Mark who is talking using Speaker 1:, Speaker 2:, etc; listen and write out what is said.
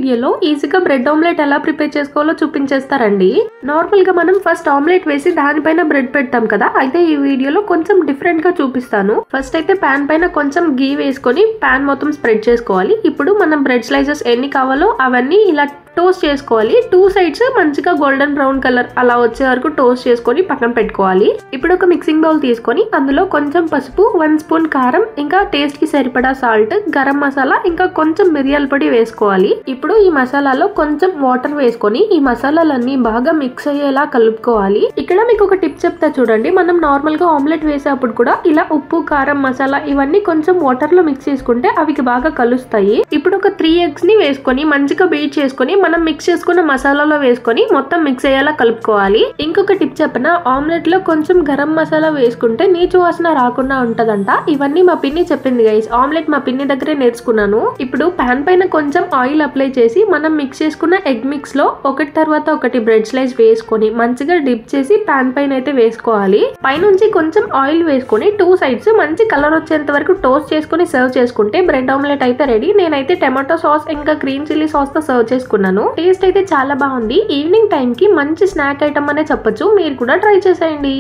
Speaker 1: వీడియోలో ఈజీగా bread omelette ఎలా ప్రిపేర్ చేసుకోవాలో చూపించేస్తారండి. నార్మల్ గా మనం ఫస్ట్ ఆమ్లెట్ వేసి దానిపైన బ్రెడ్ పెడతాం కదా, అయితే ఈ వీడియోలో కొంచెం డిఫరెంట్ గా చూపిస్తాను. ఫస్ట్ అయితే పాన్ పైన కొంచెం గీ వేసుకొని పాన్ మొత్తం స్ప్రెడ్ చేసుకోవాలి. ఇప్పుడు మనం బ్రెడ్ స్లైసెస్ ఎన్ని కావాలో అవన్నీ ఇలా టోస్ట్ చేసుకోవాలి. 2 సైడ్స్ మంచిగా గోల్డెన్ బ్రౌన్ కలర్ అలా వచ్చే వరకు టోస్ట్ చేసుకొని పక్కన పెట్టుకోవాలి. ఇప్పుడు ఒక మిక్సింగ్ బౌల్ తీసుకొని అందులో కొంచెం పసుపు, 1 స్పూన్ కారం, ఇంకా టేస్ట్ కి సరిపడా సాల్ట్, గరం మసాలా, ఇంకా కొంచెం మిరియాల పొడి వేసుకోవాలి. ఇప్పుడు ఈ మసాలాలో కొంచెం వాటర్ వేసుకొని ఈ మసాలాలన్నీ బాగా మిక్స్ అయ్యేలా కలుపుకోవాలి. ఇక్కడ మీకు ఒక టిప్ చెప్తా చూడండి. మనం నార్మల్ గా ఆమ్లెట్ వేసేటప్పుడు కూడా ఇలా ఉప్పు, కారం, మసాలా ఇవన్నీ కొంచెం వాటర్ లో మిక్స్ చేసుకుంటే అవి బాగా కలుస్తాయి. ఇప్పుడు ఒక 3 ఎగ్స్ ని వేసుకొని మంచిగా బీట్ చేసుకొని మనం మిక్స్ చేసుకున్న మసాలాలో వేసుకొని మొత్తం మిక్స్ అయ్యేలా కలుపుకోవాలి. ఇంకొక టిప్ చెప్పిన, ఆమ్లెట్ లో కొంచెం గరం మసాలా వేసుకుంటే నీచు వాసన రాకుండా ఉంటదంట. ఇవన్నీ మా పిన్ని చెప్పింది గైస్. ఆమ్లెట్ మా పిన్ని దగ్గరే నేర్చుకున్నాను. ఇప్పుడు పాన్ పైన కొంచెం ఆయిల్ అప్లై చేసి మనం మిక్స్ చేసుకున్న ఎగ్ మిక్స్ లో ఒకటి తర్వాత ఒకటి బ్రెడ్ స్లైస్ వేసుకొని మంచిగా డిప్ చేసి పాన్ పైన అయితే వేసుకోవాలి. పైనుంచి కొంచెం ఆయిల్ వేసుకొని 2 సైడ్స్ మంచి కలర్ వచ్చేంత వరకు టోస్ట్ చేసుకుని సర్వ్ చేసుకుంటే బ్రెడ్ ఆమ్లెట్ అయితే రెడీ. నేనైతే టమాటో సాస్ ఇంకా గ్రీన్ చిల్లీ సాస్ తో సర్వ్ చేసుకున్నాను. టేస్ట్ అయితే చాలా బాగుంది. ఈవినింగ్ టైం కి మంచి స్నాక్ ఐటమ్ అనే చెప్పొచ్చు. మీరు కూడా ట్రై చేసేయండి.